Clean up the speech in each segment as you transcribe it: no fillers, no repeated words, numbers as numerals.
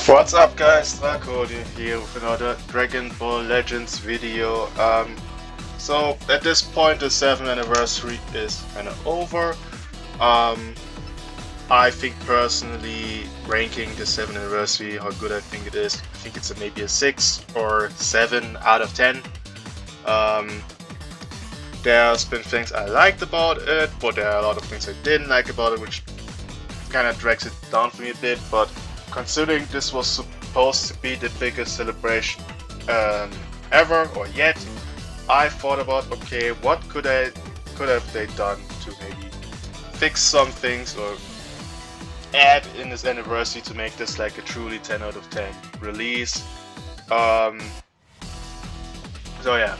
What's up guys, Draco here with another Dragon Ball Legends video. So at this point the 7th anniversary is kinda over. I think personally, ranking the 7th anniversary, how good I think it is, I think it's maybe a 6 or 7 out of 10. There's been things I liked about it, but there are a lot of things I didn't like about it, which kinda drags it down for me a bit, but considering this was supposed to be the biggest celebration ever or yet, I thought about, okay, what could have they done to maybe fix some things or add in this anniversary to make this like a truly 10 out of 10 release. So yeah,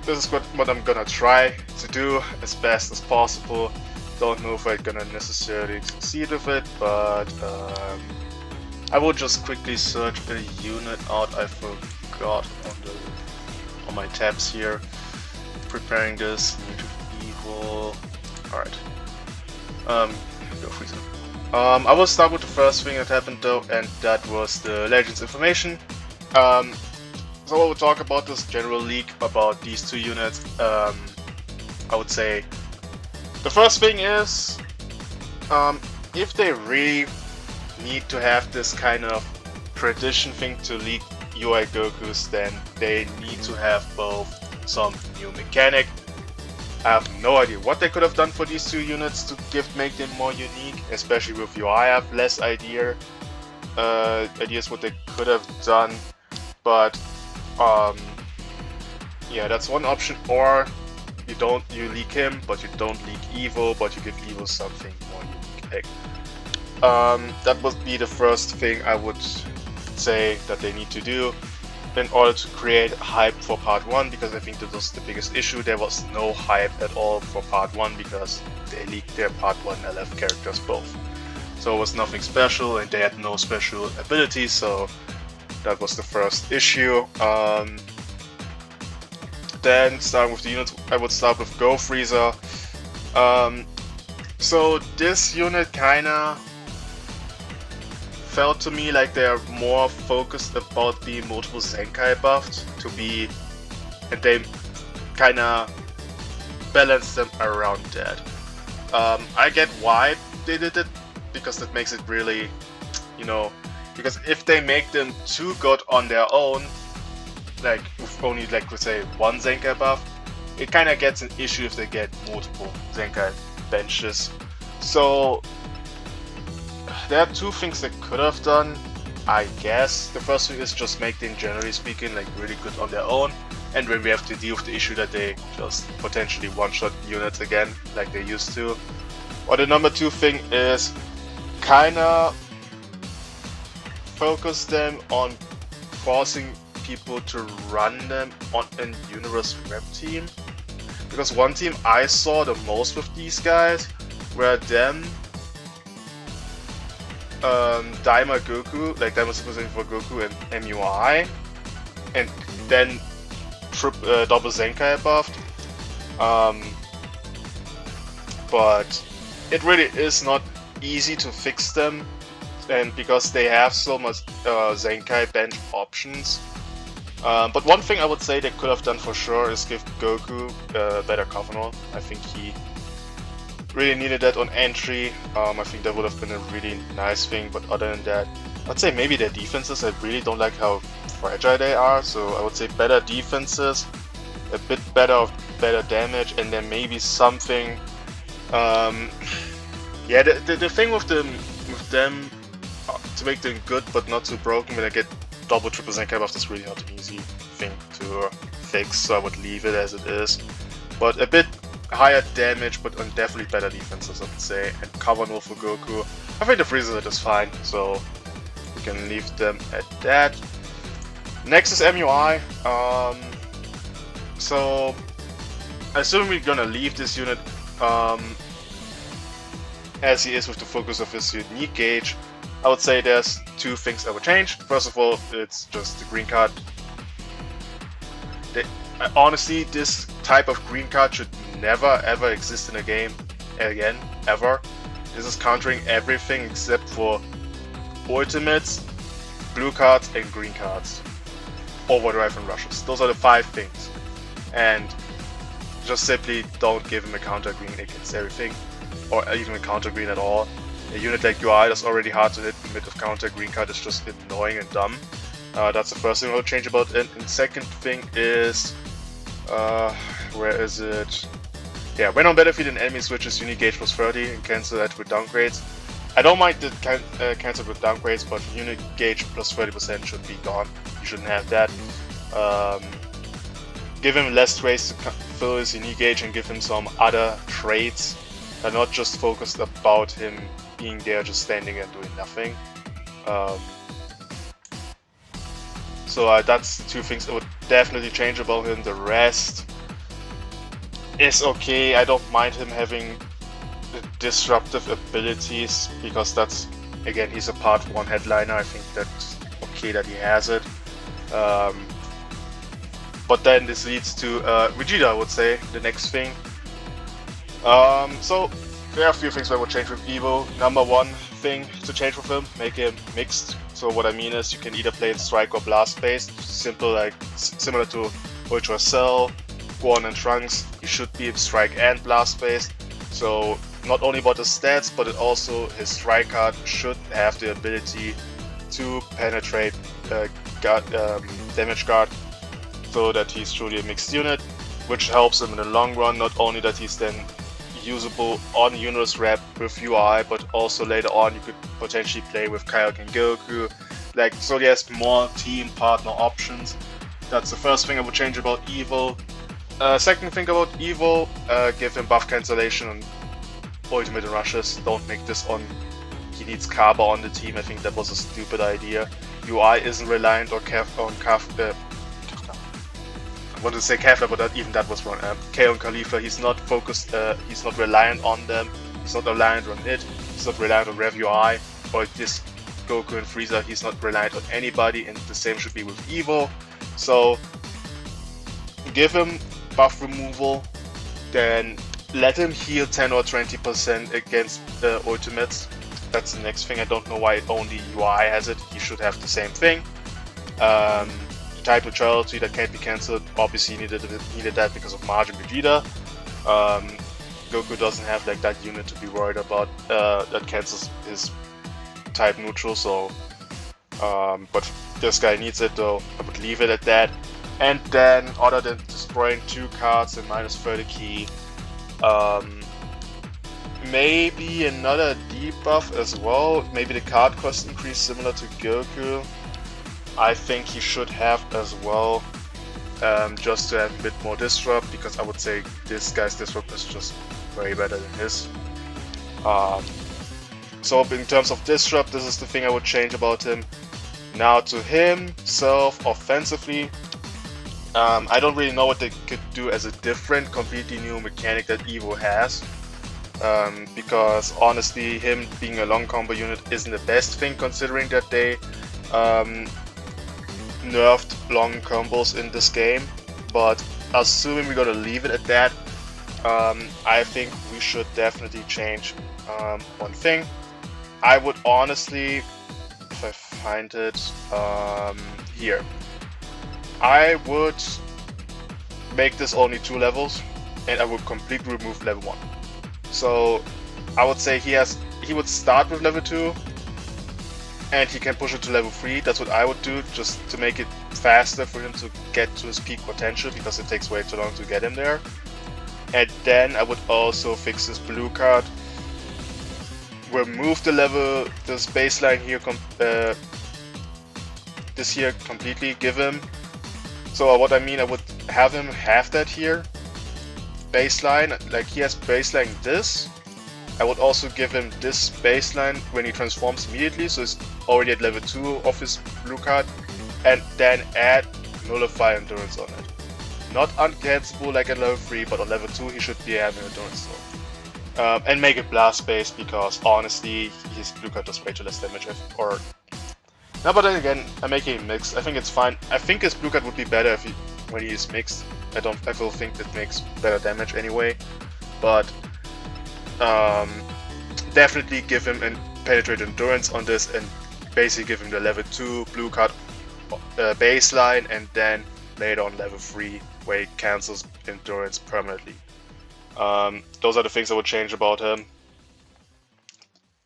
this is what I'm gonna try to do as best as possible. Don't know if I'm gonna necessarily succeed with it, but I will just quickly search a unit out I forgot on my tabs here. Preparing this, evil. Alright. Go freeze it. I will start with the first thing that happened though, and that was the Legends information. So I will talk about this general leak about these two units. I would say the first thing is, if they really need to have this kind of tradition thing to leak UI Gokus, then they need to have both some new mechanic. I have no idea what they could have done for these two units to make them more unique, especially with UI. I have less ideas what they could have done, but yeah, that's one option. Or you leak him, but you don't leak Evo, but you give Evo something more unique. That would be the first thing I would say that they need to do in order to create hype for part 1, because I think that was the biggest issue. There was no hype at all for part 1 because they leaked their part 1 LF characters both. So it was nothing special and they had no special abilities, so that was the first issue. Then starting with the units, I would start with Go Freezer. So this unit kinda felt to me like they are more focused about being multiple Zenkai buffed and they kinda balance them around that. I get why they did it, because that makes it really, because if they make them too good on their own, like with only like let's say one Zenkai buff, it kind of gets an issue if they get multiple Zenkai benches. So there are two things they could have done, I guess. The first thing is just make them, generally speaking, like really good on their own, and when we have to deal with the issue that they just potentially one-shot units again like they used to. Or the number two thing is kinda focus them on forcing people to run them on an universe rep team, because one team I saw the most with these guys were them, Daima Goku, like Daima Super Saiyan for Goku and MUI, and then double Zenkai buffed. But it really is not easy to fix them, and because they have so much Zenkai bench options. But one thing I would say they could have done for sure is give Goku better cover roll. I think he really needed that on entry. I think that would have been a really nice thing, but other than that, I'd say maybe their defenses, I really don't like how fragile they are, so I would say better defenses, a bit better damage, and then maybe something, yeah, the thing with them to make them good but not too broken when I get double triple Zenkai buff, that's really not an easy thing to fix, so I would leave it as it is. But a bit higher damage, but definitely better defenses, I would say, and cover null for Goku. I think the Freezer set is fine, so we can leave them at that. Next is MUI. So I assume we're gonna leave this unit as he is with the focus of his unique gauge. I would say there's two things I would change. First of all, it's just the green card. Honestly, this type of green card should never ever exist in a game again, ever. This is countering everything except for ultimates blue cards and green cards, overdrive and rushes. Those are the 5 things. And just simply don't give him a counter green against everything, or even a counter green at all. A unit like UI that's already hard to hit with a counter green card is just annoying and dumb. That's the first thing I would change about it. And second thing is, where is it? Yeah, when on battlefield an enemy switches, you need gauge plus 30 and cancel that with downgrades. I don't mind the cancel with downgrades, but unit gauge plus 30% should be gone. You shouldn't have that. Give him less traits to fill his unique gauge and give him some other traits that are not just focused about him being there, just standing and doing nothing. So that's the 2 things I would definitely change about him. The rest is okay. I don't mind him having disruptive abilities, because that's, again, he's a part 1 headliner. I think that's okay that he has it. But then this leads to Vegeta, I would say, the next thing. So there are a few things I would change with Evo. Number 1 thing to change with him, make him mixed. So what I mean is you can either play in Strike or Blast based. Simple, like similar to Ultra Cell, Gohan and Trunks. He should be Strike and Blast based. So not only about the stats, but also his Strike card should have the ability to penetrate damage guard, so that he's truly a mixed unit, which helps him in the long run. Not only that he's then usable on Universe Rep with UI, but also later on you could potentially play with Kaioken and Goku. Like, so he has more team partner options. That's the first thing I would change about Evo. Second thing about Evo, give him buff cancellation on ultimate and rushes. Don't make this on he needs Kaba on the team. I think that was a stupid idea. UI isn't reliant on I wanted to say Kefla, but even that was wrong. KO and Khalifa, he's not focused, he's not reliant on them, he's not reliant on it, he's not reliant on Rev UI, or this Goku and Frieza, he's not reliant on anybody, and the same should be with Evo. So, give him buff removal, then let him heal 10 or 20% against ultimates. That's the next thing. I don't know why only UI has it, he should have the same thing. Type neutrality that can't be cancelled, obviously needed that because of Margin Vegeta. Goku doesn't have like that unit to be worried about that cancels his type neutral, so but this guy needs it, though I would leave it at that. And then, other than destroying 2 cards and minus 30 key, maybe another debuff as well, maybe the card cost increase similar to Goku. I think he should have as well, just to have a bit more disrupt, because I would say this guy's disrupt is just way better than his. So in terms of disrupt, this is the thing I would change about him. Now to himself offensively, I don't really know what they could do as a different, completely new mechanic that Evo has. Because honestly, him being a long combo unit isn't the best thing, considering that they nerfed long combos in this game. But assuming we're gonna leave it at that, I think we should definitely change one thing. I would honestly, if I find it here, I would make this only 2 levels, and I would completely remove level 1. So I would say he would start with level 2, and he can push it to level 3. That's what I would do, just to make it faster for him to get to his peak potential, because it takes way too long to get him there. And then I would also fix his blue card, remove this baseline here, this here completely, give him. So what I mean, I would have him have that here, baseline, like he has baseline this. I would also give him this baseline when he transforms immediately, so he's already at level 2 of his blue card, and then add Nullify Endurance on it. Not uncancelable like at level 3, but on level 2 he should be having Endurance though. And make it blast based, because honestly his blue card does way too less damage, or... No, but then again, I'm making it mixed. I think it's fine. I think his blue card would be better when he is mixed. I still think that makes better damage anyway, but definitely give him Penetrate Endurance on this, and basically give him the level 2 blue card baseline, and then later on level 3 where he cancels endurance permanently. Those are the things I would change about him.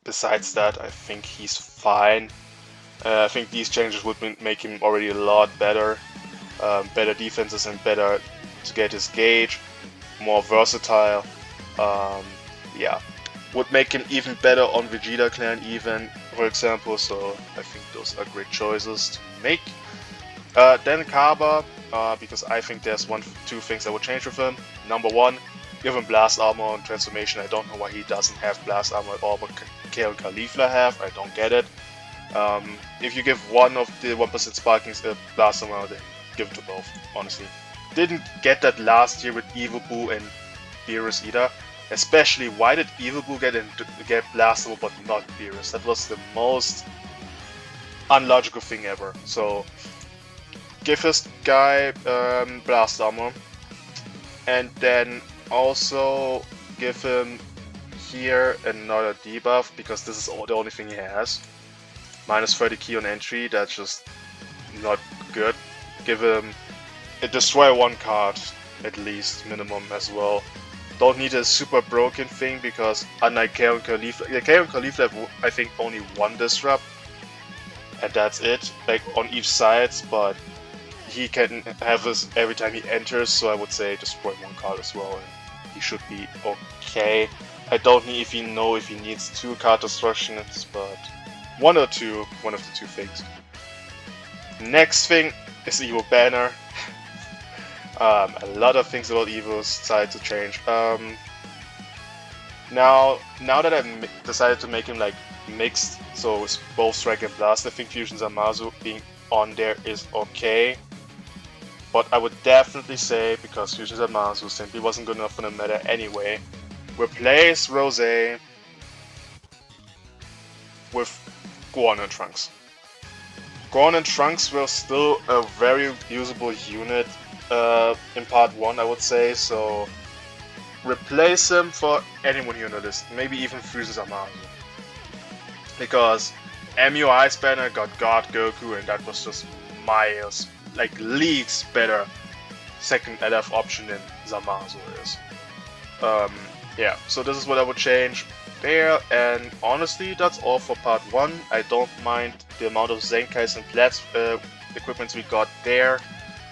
Besides that, I think he's fine. I think these changes would make him already a lot better. Better defenses and better to get his gauge. More versatile. Yeah. Would make him even better on Vegeta Clan even, for example. So I think those are great choices to make. Then Kaba, because I think there's two things I would change with him. Number one, give him Blast Armor on Transformation. I don't know why he doesn't have Blast Armor at all, but Kale and Caulifla have. I don't get it. If you give one of the 1% Sparking Blast Armor, then give it to both, honestly. Didn't get that last year with Evil Boo and Beerus either. Especially, why did Evil Boo get Blast Armor but not Beerus? That was the most unlogical thing ever. So, give this guy Blast Armor. And then also give him here another debuff, because this is the only thing he has. Minus 30 key on entry, that's just not good. Give him a Destroy 1 card, at least, minimum as well. Don't need a super broken thing, because unlike Kale and Caulifla, Kale and Caulifla have, I think, only one Disrupt. And that's it, like on each side, but he can have this every time he enters, so I would say Destroy 1 card as well, and he should be okay. I don't know if he needs 2 card destructions, but one of the two things. Next thing is Evo Banner. A lot of things about Evo's decided to change. Now that I've decided to make him like mixed, so it's both Strike and Blast, I think Fusion Zamasu being on there is okay. But I would definitely say, because Fusion Zamasu simply wasn't good enough for the meta anyway, replace Rose with Gohan and Trunks. Gohan and Trunks were still a very usable unit in part 1, I would say, so replace him for anyone here on the list, maybe even Fusion Zamasu. Because MU Ice Banner got God Goku, and that was just miles, like leagues better second LF option than Zamasu is. Yeah, so this is what I would change there, and honestly, that's all for part 1. I don't mind the amount of Zenkais and Platz equipments we got there,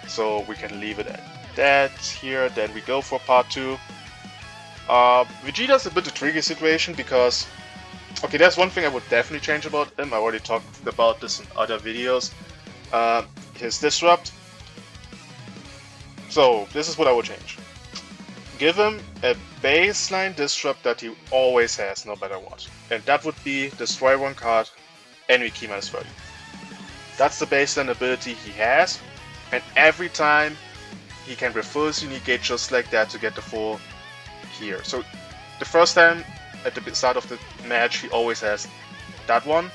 so we can leave it at that here. Then we go for part 2. Vegeta's a bit of a tricky situation, because okay, there's one thing I would definitely change about him. I already talked about this in other videos. His Disrupt. So this is what I would change. Give him a baseline Disrupt that he always has, no matter what. And that would be Destroy 1 card, enemy key minus 30. That's the baseline ability he has, and every time he can refill his unique gauge just like that to get the full here. So the first time at the start of the match he always has that one.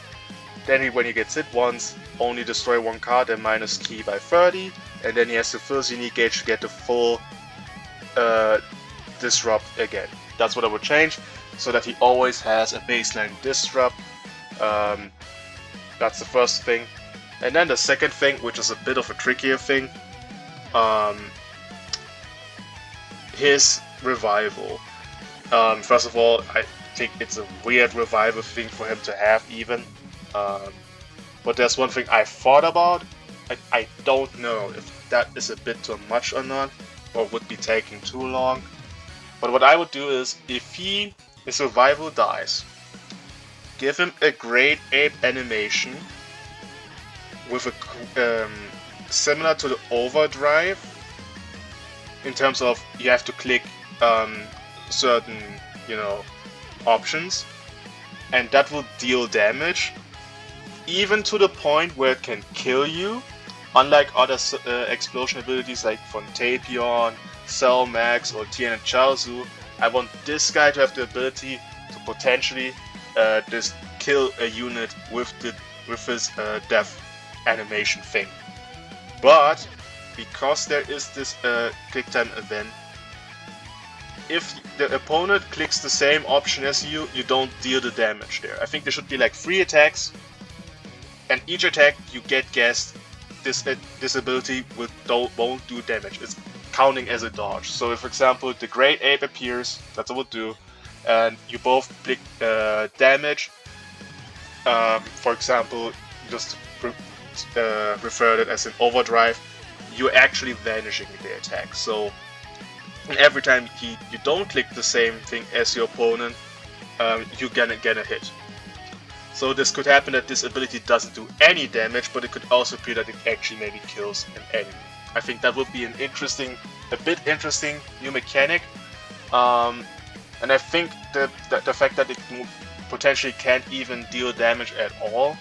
Then when he gets hit once, only Destroy 1 card and minus key by 30, and then he has to fill his unique gauge to get the full Disrupt again. That's what I would change, so that he always has a baseline Disrupt. That's the first thing. And then the second thing, which is a bit of a trickier thing, his revival. First of all, I think it's a weird revival thing for him to have even. But there's one thing I thought about. I don't know if that is a bit too much or not, or would be taking too long. But what I would do is, if his revival dies, give him a Great Ape animation with a similar to the Overdrive, in terms of you have to click certain, options, and that will deal damage, even to the point where it can kill you. Unlike other explosion abilities like Fontapion, Cell Max, or Tien and Chaozu, I want this guy to have the ability to potentially just kill a unit with his death animation thing. But because there is this quick time event, if the opponent clicks the same option as you, you don't deal the damage there. I think there should be like 3 attacks, and each attack you get guessed, this ability won't do damage. It's counting as a dodge. So if, for example, the Great Ape appears, that's what it would do, and you both click damage. For example, just refer to it as an overdrive. You're actually vanishing the attack. So every time you don't click the same thing as your opponent, you're gonna get a hit. So this could happen that this ability doesn't do any damage, but it could also appear that it actually maybe kills an enemy. I think that would be a bit interesting new mechanic. And I think the fact that it potentially can't even deal damage at all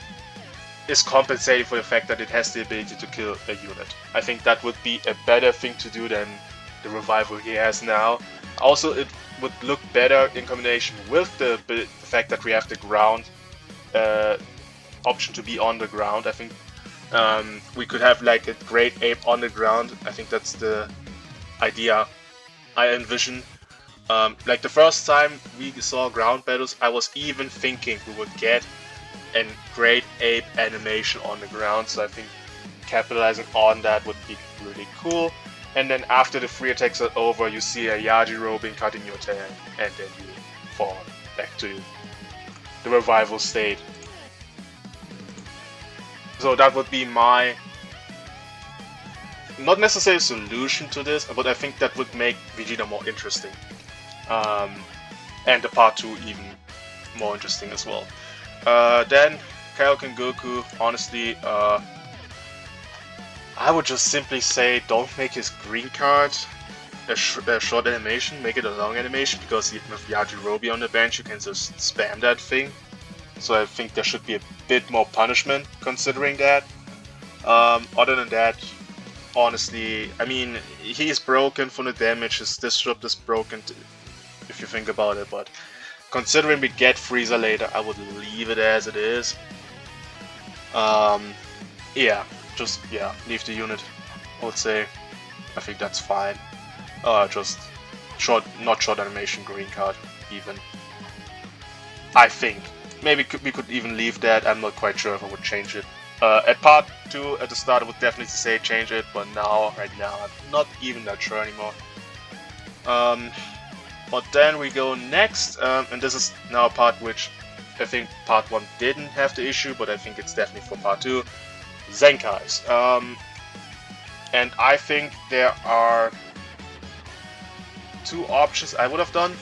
is compensating for the fact that it has the ability to kill a unit. I think that would be a better thing to do than the revival he has now. Also, it would look better in combination with the fact that we have the ground option to be on the ground. I think we could have like a Great Ape on the ground. I think that's the idea I envision. Like the first time we saw ground battles, I was even thinking we would get a Great Ape animation on the ground, so I think capitalizing on that would be really cool. And then after the free attacks are over, you see a Yajirobe cutting your tail, and then you fall back to the revival state. So that would be my, not necessarily solution to this, but I think that would make Vegeta more interesting. And the part 2 even more interesting as well. Then Kaioken Goku, honestly, I would just simply say don't make his green card a short animation, make it a long animation, because even with Yajirobe on the bench you can just spam that thing. So I think there should be a bit more punishment considering that. Other than that, honestly, I mean, he's broken from the damage, his Disrupt is broken if you think about it, but considering we get Frieza later, I would leave it as it is. Yeah, just leave the unit, I would say. I think that's fine. Just not short animation green card even. I think maybe we could even leave that. I'm not quite sure if I would change it. At part 2 at the start I would definitely say change it, but right now I'm not even that sure anymore. But then we go next, and this is now a part which I think part 1 didn't have the issue, but I think it's definitely for part 2. Zenkais. And I think there are 2 options I would have done,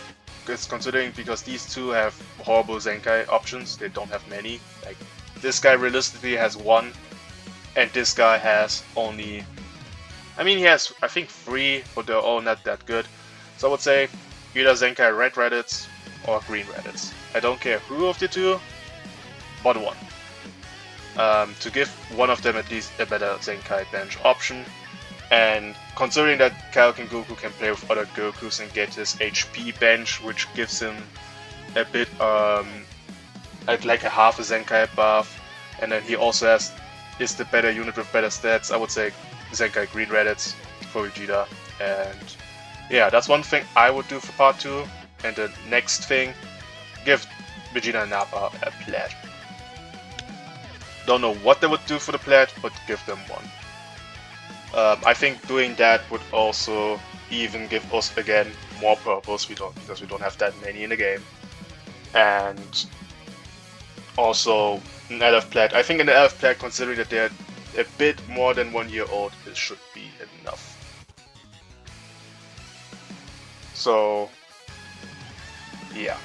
because these 2 have horrible Zenkai options. They don't have many. Like, this guy realistically has 1, and this guy has only, I mean, he has I think 3, but they're all not that good. So I would say either Zenkai Red Reddits or Green Reddits. I don't care who of the 2, but 1. To give one of them at least a better Zenkai bench option. And considering that Kaioken Goku can play with other Gokus and get his HP bench, which gives him a bit like a half a Zenkai buff, and then he also is the better unit with better stats, I would say Zenkai Green Reddits for Vegeta. And yeah, that's one thing I would do for part 2. And the next thing, give Vegeta and Nappa a plat. Don't know what they would do for the plat, but give them one. I think doing that would also even give us again more purples. Because we don't have that many in the game, and also an LF plat. I think an LF plat, considering that they're a bit more than 1 year old, it should be enough. So yeah.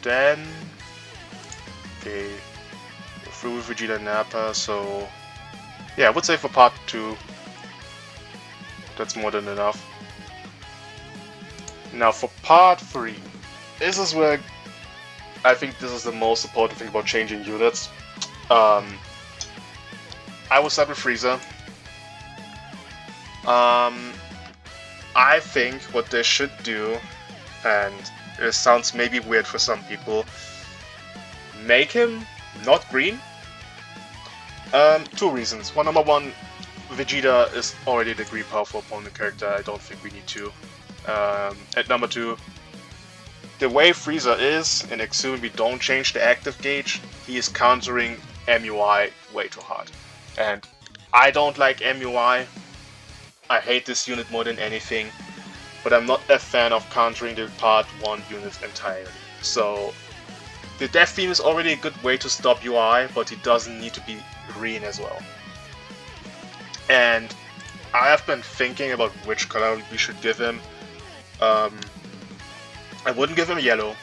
Then okay, we're through with Vegeta and Nappa, so yeah, I would say for part 2 that's more than enough. Now for part 3, this is where I think this is the most important thing about changing units. I will start with Frieza. I think what they should do, and it sounds maybe weird for some people, make him not green. 2 reasons. Number 1, Vegeta is already the green powerful opponent character. I don't think we need to. And number 2, the way Frieza is, and assuming we don't change the active gauge, he is countering MUI way too hard. And I don't like MUI. I hate this unit more than anything, but I'm not a fan of countering the part 1 unit entirely. So the Death Beam is already a good way to stop UI, but he doesn't need to be green as well. And I have been thinking about which color we should give him. I wouldn't give him yellow.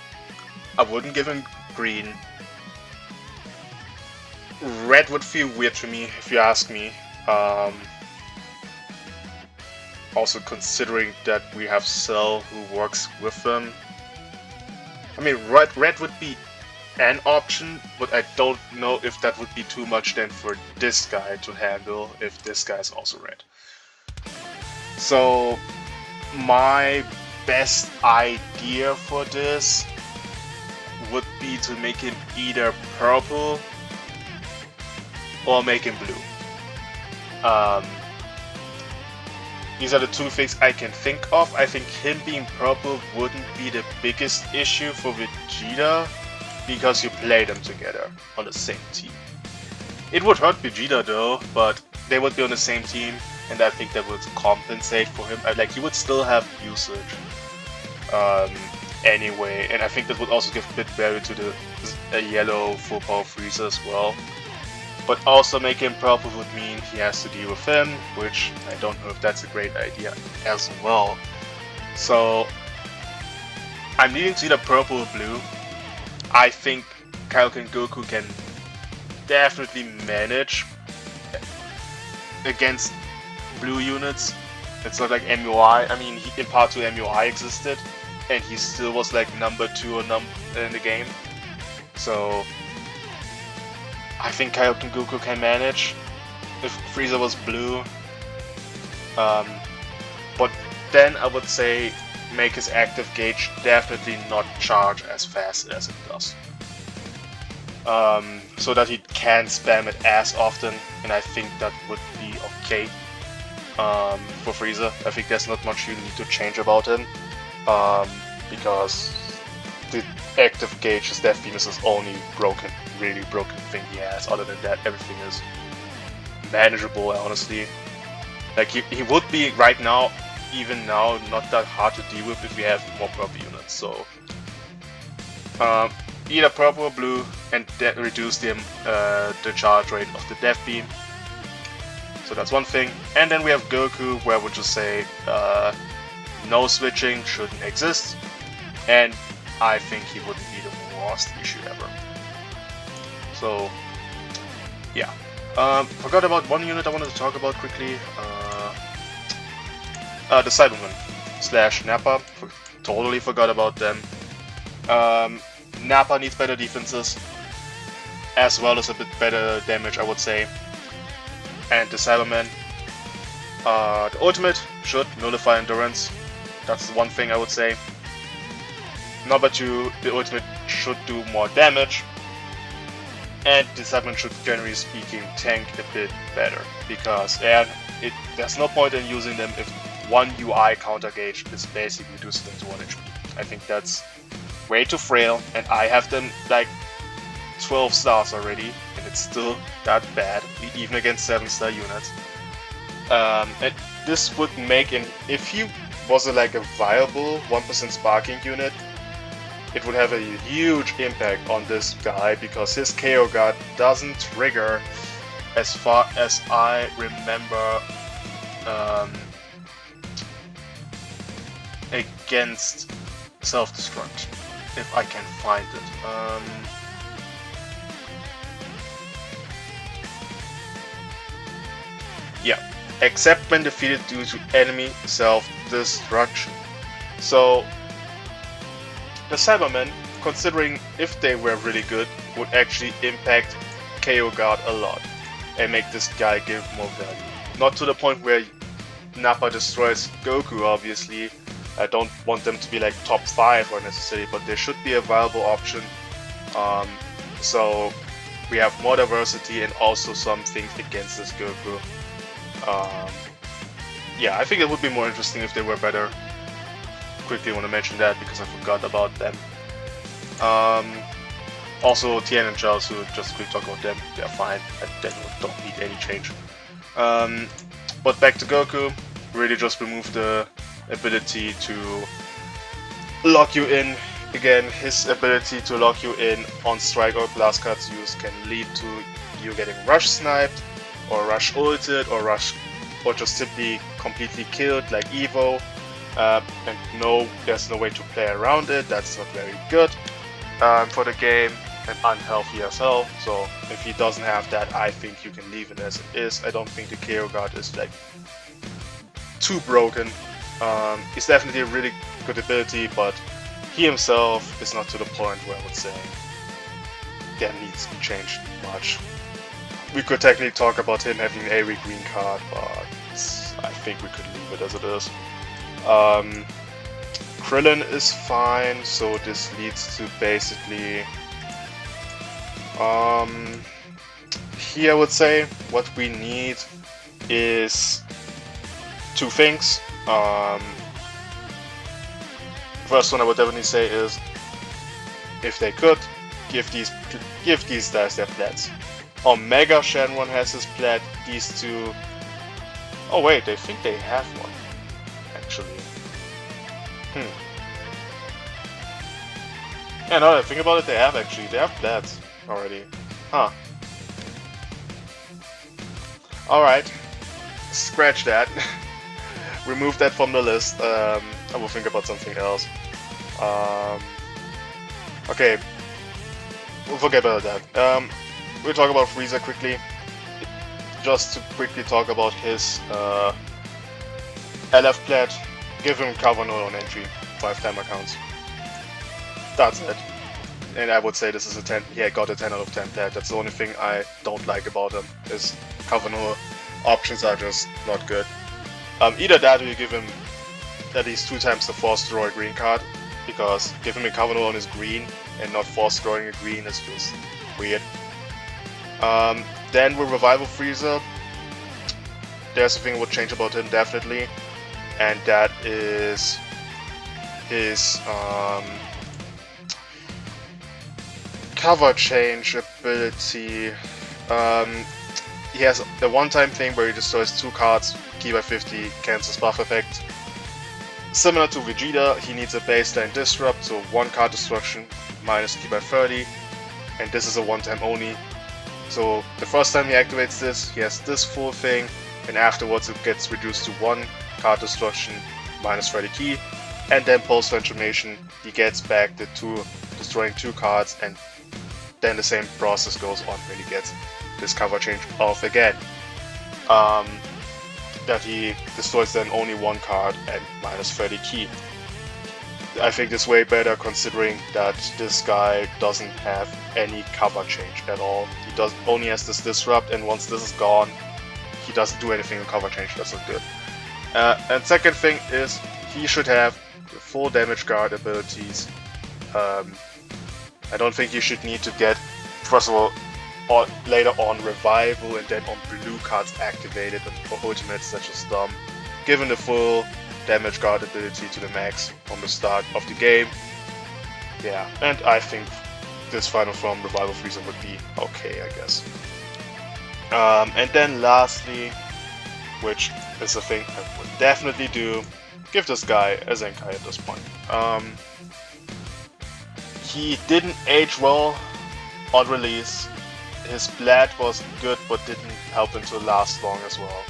I wouldn't give him green. Red would feel weird to me, if you ask me. Also considering that we have Cell who works with them. I mean, red would be an option, but I don't know if that would be too much then for this guy to handle if this guy is also red. So my best idea for this would be to make him either purple or make him blue. These are the two things I can think of. I think him being purple wouldn't be the biggest issue for Vegeta because you play them together on the same team. It would hurt Vegeta though, but they would be on the same team, and I think that would compensate for him. Like, he would still have usage anyway, and I think that would also give a bit value to the yellow full power Frieza as well. But also make him purple would mean he has to deal with him, which I don't know if that's a great idea as well. So I'm leaning to either purple or blue. I think Kaioken Goku can definitely manage against blue units. It's not like MUI. I mean, in part 2 MUI existed, and he still was like number 2 or in the game. So I think Kaioken Goku can manage if Frieza was blue. But then I would say make his active gauge definitely not charge as fast as it does. So that he can spam it as often, and I think that would be okay for Frieza. I think there's not much you need to change about him, because the active gauge, his Death Beam, is his only really broken thing he has. Other than that, everything is manageable, honestly. Like, he would be right now, even now, not that hard to deal with if we have more purple units. So either purple or blue, and reduce the charge rate of the Death Beam. So that's one thing. And then we have Goku, where I would just say no switching shouldn't exist, and I think he wouldn't be the worst issue ever. So yeah. Forgot about one unit I wanted to talk about quickly. The Cybermen / Nappa. Totally forgot about them. Nappa needs better defenses, as well as a bit better damage, I would say. And the Cybermen, the ultimate should nullify endurance. That's one thing I would say. Number 2, the ultimate should do more damage, and the Cybermen should, generally speaking, tank a bit better, because there's no point in using them if one UI counter gauge is basically reducing them to 1 HP. I think that's way too frail, and I have them like 12 stars already, and it's still that bad, even against 7-star units. And this would make, if he was like a viable 1% sparking unit, it would have a huge impact on this guy, because his KO guard doesn't trigger, as far as I remember, against self-destruct, if I can find it. Yeah, except when defeated due to enemy self-destruction. So the Cybermen, considering if they were really good, would actually impact KO guard a lot and make this guy give more value. Not to the point where Nappa destroys Goku, obviously. I don't want them to be like top 5 or necessary, but there should be a viable option. So we have more diversity and also some things against this Goku. Yeah, I think it would be more interesting if they were better. quickly want to mention that because I forgot about them. Also, Tien and Jiaozu, just quick talk about them, they're fine, and they don't need any change. But back to Goku, really just remove the ability to lock you in. Again, his ability to lock you in on strike or blast cards use can lead to you getting rush sniped, or rush ulted, or just simply completely killed like Evo. And no, there's no way to play around it. That's not very good for the game, and unhealthy as hell. So if he doesn't have that, I think you can leave it as it is. I don't think the KO guard is like too broken. It's definitely a really good ability, but he himself is not to the point where I would say that needs to be changed much. We could technically talk about him having an AoE green card, but I think we could leave it as it is. Krillin is fine, so this leads to basically here I would say what we need is two things. First one I would definitely say is, if they could, give these guys their plats. Omega Shenron has his plat, these two... Oh wait, they think they have one, actually. Yeah, now that I think about it, they have plats already. Huh. Alright. Scratch that. Remove that from the list. I will think about something else. Okay. We'll forget about that. We'll talk about Frieza quickly. Just to quickly talk about his LF plat. Give him cover no on entry. 5 time accounts. That's it. And I would say this is a 10. Yeah, got a 10 out of 10 plat. That's the only thing I don't like about him. His cover no options are just not good. Either that or you give him at least 2 times the force destroy green card, because giving him a cover no on his green and not force destroying a green is just weird. Then with Revival Frieza, there's a thing I would change about him definitely, and that is his cover change ability. He has a one-time thing where he destroys 2 cards, key by 50, cancels buff effect. Similar to Vegeta, he needs a baseline disrupt, so 1 card destruction minus key by 30, and this is a one-time only. So the first time he activates this, he has this full thing, and afterwards it gets reduced to 1 card destruction minus 30 key, and then post transformation he gets back the 2 destroying 2 cards, and then the same process goes on when he gets this cover change off again. That he destroys then only 1 card and minus 30 key. I think this is way better considering that this guy doesn't have any cover change at all. He only has this disrupt, and once this is gone, he doesn't do anything in cover change. That's not good. And second thing is, he should have the full damage guard abilities. I don't think he should need to get, first of all, later on revival and then on blue cards activated for ultimates such as dumb. Given the full damage guard ability to the max from the start of the game. Yeah, and I think this final form Revival Frieza would be okay, I guess. And then lastly, which is a thing I would definitely do, give this guy a Zenkai at this point. He didn't age well on release. His blad was good but didn't help him to last long as well.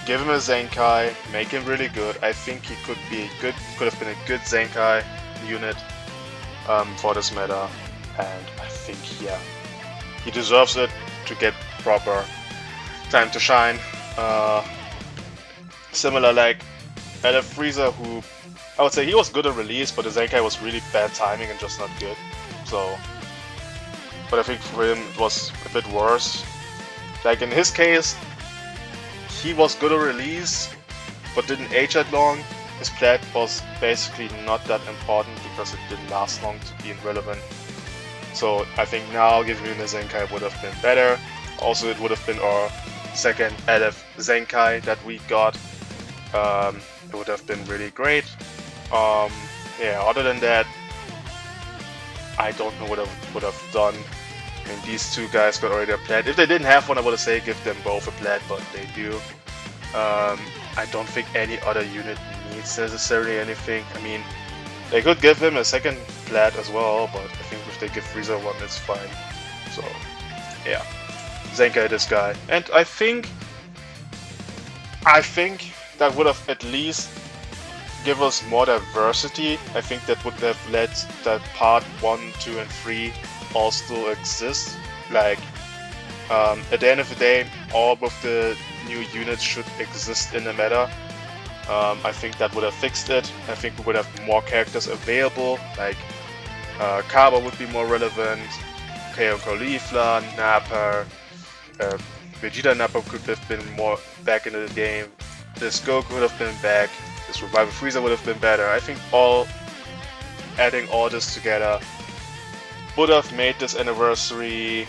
Give him a Zenkai, make him really good. I think he could have been a good Zenkai unit for this meta, and I think, yeah, he deserves it to get proper time to shine. Similar like LF Frieza, who I would say he was good at release, but the Zenkai was really bad timing and just not good. So, but I think for him it was a bit worse. Like in his case, he was good at release, but didn't age that long. His plat was basically not that important because it didn't last long to be irrelevant. So I think now giving him a Zenkai would have been better. Also, it would have been our second LF Zenkai that we got. It would have been really great. Yeah, other than that, I don't know what I would have done. I mean, these two guys got already a plat. If they didn't have one, I would say give them both a plat, but they do. I don't think any other unit needs necessarily anything. I mean, they could give him a second plat as well, but I think if they give Frieza one, it's fine. So, yeah. Zenkai this guy. And I think that would have at least give us more diversity. I think that would have led that part 1, 2, and 3 all still exist. Like, at the end of the day, all of the new units should exist in the meta. I think that would have fixed it. I think we would have more characters available, like Kaba would be more relevant, Kaon Caulifla, Nappa, Vegeta Nappa could have been more back into the game, this Goku would have been back, this Revival Frieza would have been better. I think adding all this together would have made this anniversary,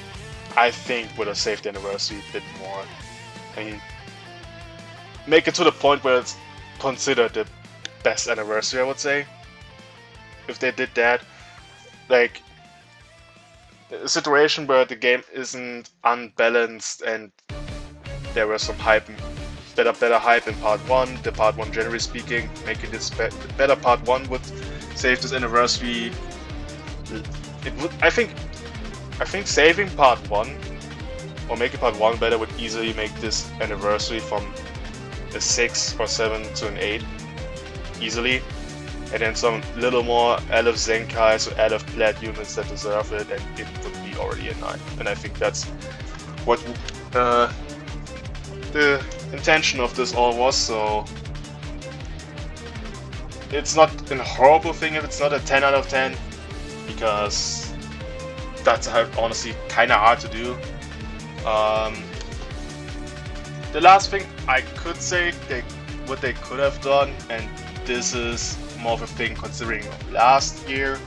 I think would have saved the anniversary a bit more. I mean, make it to the point where it's considered the best anniversary, I would say. If they did that, like a situation where the game isn't unbalanced and there was some hype, better hype in part 1, the part 1 generally speaking, making this better part 1 would save this anniversary. It would, I think saving part 1 or making part 1 better would easily make this anniversary from a 6 or 7 to an 8 easily, and then some little more Aleph Zenkais or Aleph Plat units that deserve it, and it would be already a 9. And I think that's what the intention of this all was. So it's not a horrible thing if it's not a 10 out of 10, because that's honestly kind of hard to do. The last thing I could say, what they could have done, and this is more of a thing considering last year,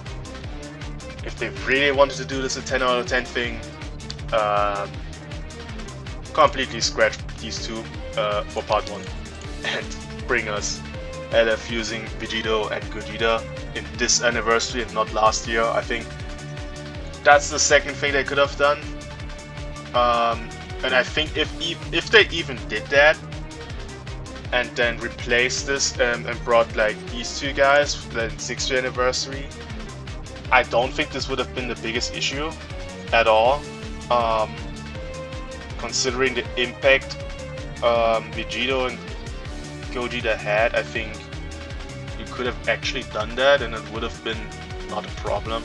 if they really wanted to do this a 10 out of 10 thing, completely scratch these two for part 1 and bring us LF using Vegito and Gogeta in this anniversary and not last year. I think that's the second thing they could have done. And I think if they even did that and then replaced this and brought like these two guys for the 6th anniversary, I don't think this would have been the biggest issue at all. Considering the impact Vegito and Gogeta had, I think you could have actually done that and it would have been not a problem.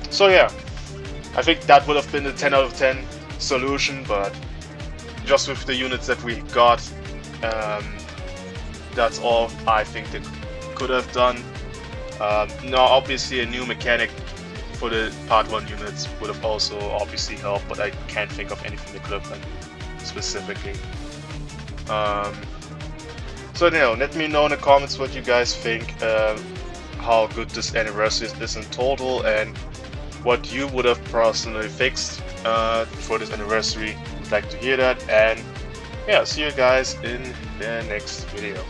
So yeah, I think that would have been a 10 out of 10 solution, but just with the units that we got, that's all I think they could have done. Now obviously a new mechanic for the part 1 units would have also obviously helped, but I can't think of anything they could have done specifically. So anyhow, let me know in the comments what you guys think, how good this anniversary is in total, and what you would have personally fixed for this anniversary. Would like to hear that, and yeah, see you guys in the next video.